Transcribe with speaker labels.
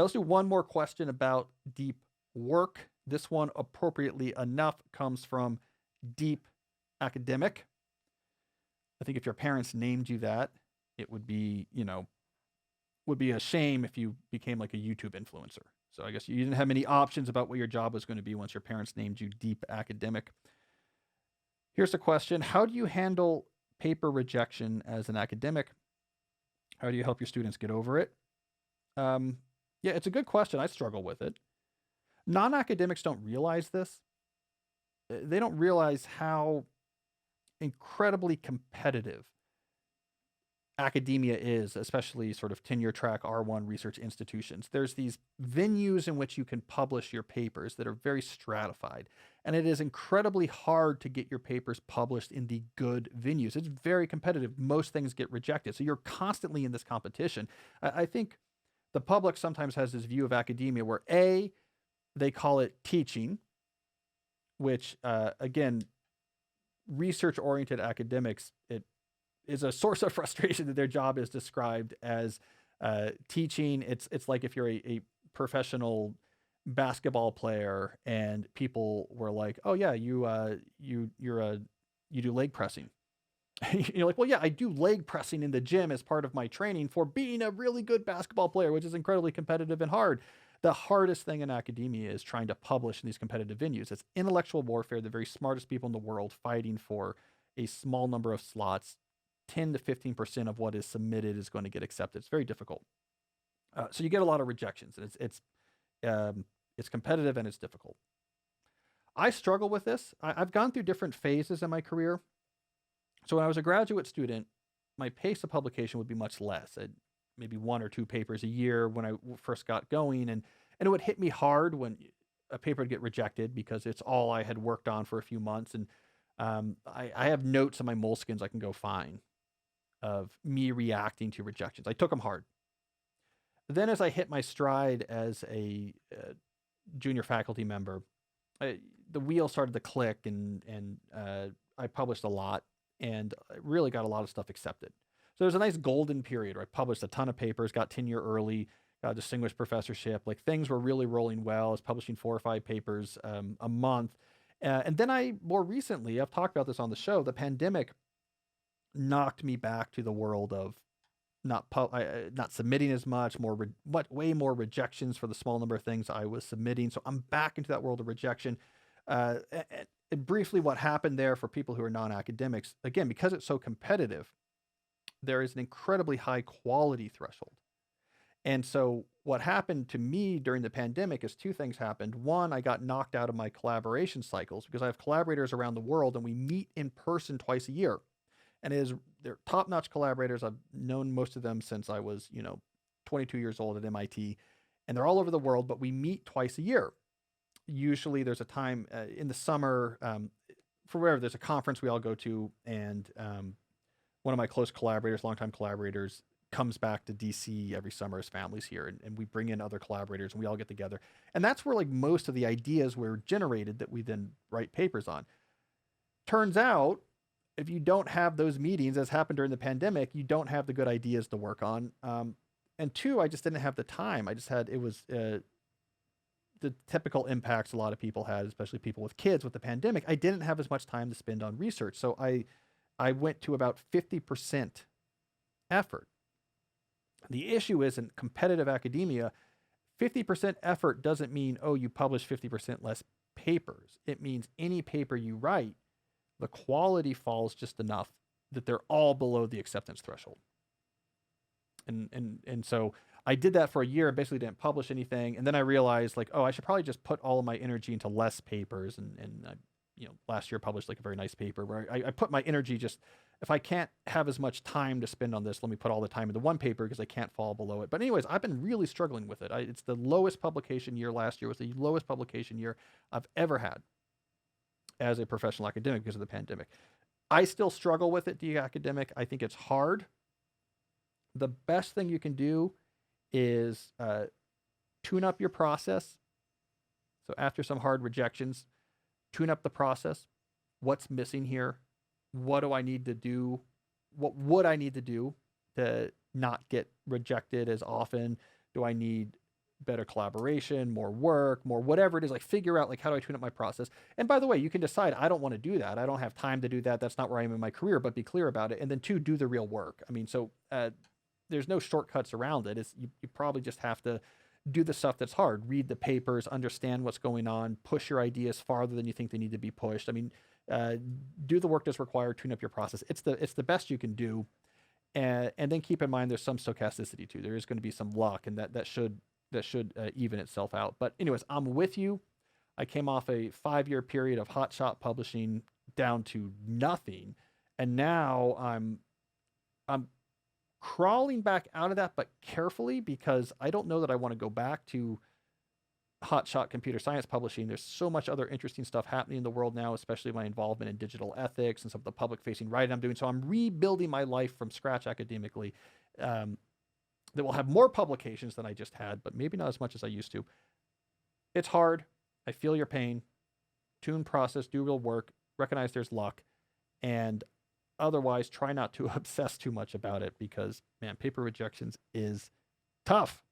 Speaker 1: right, let's do one more question about deep work. This one, appropriately enough, comes from Deep Academic. I think if your parents named you that, it would be, would be a shame if you became like a YouTube influencer. So I guess you didn't have many options about what your job was going to be once your parents named you Deep Academic. Here's the question: how do you handle paper rejection as an academic? How do you help your students get over it? Um, yeah, it's a good question. I struggle with it. Non academics don't realize this. They don't realize how incredibly competitive academia is, especially sort of tenure track R1 research institutions. There's these venues in which you can publish your papers that are very stratified. And it is incredibly hard to get your papers published in the good venues. It's very competitive. Most things get rejected. So you're constantly in this competition. I think the public sometimes has this view of academia where they call it teaching, which again, research oriented academics, it is a source of frustration that their job is described as teaching. It's like if you're a professional basketball player and people were like, "Oh yeah, you do leg pressing." You're like, "Well, yeah, I do leg pressing in the gym as part of my training for being a really good basketball player, which is incredibly competitive and hard." The hardest thing in academia is trying to publish in these competitive venues. It's intellectual warfare, the very smartest people in the world fighting for a small number of slots. 10 to 15% of what is submitted is going to get accepted. It's very difficult. So you get a lot of rejections, and it's competitive and it's difficult. I struggle with this. I've gone through different phases in my career. So when I was a graduate student, my pace of publication would be much less. Maybe one or two papers a year when I first got going, and it would hit me hard when a paper would get rejected because it's all I had worked on for a few months. And I have notes on my moleskins I can go find of me reacting to rejections. I took them hard. Then, as I hit my stride as a junior faculty member, the wheel started to click, and I published a lot, and I really got a lot of stuff accepted. So there's a nice golden period where I published a ton of papers, got tenure early, got a distinguished professorship. Like things were really rolling well. I was publishing 4 or 5 papers a month. And then more recently, I've talked about this on the show, the pandemic knocked me back to the world of not submitting as much, way more rejections for the small number of things I was submitting. So I'm back into that world of rejection. And briefly, what happened there for people who are non-academics, again, because it's so competitive, there is an incredibly high quality threshold. And so what happened to me during the pandemic is 2 things happened. One, I got knocked out of my collaboration cycles because I have collaborators around the world and we meet in person twice a year. And they're top-notch collaborators. I've known most of them since I was, 22 years old at MIT, and they're all over the world, but we meet twice a year. Usually there's a time in the summer, for wherever there's a conference we all go to, and one of my close collaborators, longtime collaborators, comes back to DC every summer. His family's here, and we bring in other collaborators and we all get together. And that's where like most of the ideas were generated that we then write papers on. Turns out, if you don't have those meetings, as happened during the pandemic, you don't have the good ideas to work on. And 2, I just didn't have the time. It was the typical impacts a lot of people had, especially people with kids with the pandemic. I didn't have as much time to spend on research. So I went to about 50% effort. The issue is in competitive academia, 50% effort doesn't mean, oh, you publish 50% less papers. It means any paper you write, the quality falls just enough that they're all below the acceptance threshold. And so I did that for a year, basically didn't publish anything. And then I realized like, oh, I should probably just put all of my energy into less papers. And I, last year published like a very nice paper where I put my energy just, if I can't have as much time to spend on this, let me put all the time into one paper because I can't fall below it. But anyways, I've been really struggling with it. It's the lowest publication year last year. Was the lowest publication year I've ever had as a professional academic because of the pandemic. I still struggle with it, the academic. I think it's hard. The best thing you can do is tune up your process. So after some hard rejections, tune up the process. What's missing here? What do I need to do? What would I need to do to not get rejected as often? Do I need better collaboration, more work, more whatever it is. Like figure out like how do I tune up my process. And by the way, you can decide I don't want to do that. I don't have time to do that. That's not where I am in my career. But be clear about it. And then two, do the real work. I mean, so there's no shortcuts around it. You probably just have to do the stuff that's hard. Read the papers, understand what's going on, push your ideas farther than you think they need to be pushed. I mean, do the work that's required, tune up your process. It's the best you can do, and then keep in mind there's some stochasticity too. There is going to be some luck, and that should even itself out. But anyways, I'm with you. I came off a 5-year period of hotshot publishing down to nothing, and now I'm crawling back out of that, but carefully, because I don't know that I want to go back to hotshot computer science publishing. There's so much other interesting stuff happening in the world now, especially my involvement in digital ethics and some of the public facing writing I'm doing. So I'm rebuilding my life from scratch academically. That will have more publications than I just had, but maybe not as much as I used to. It's hard. I feel your pain. Tune process, do real work, recognize there's luck, and otherwise try not to obsess too much about it, because man, paper rejections is tough.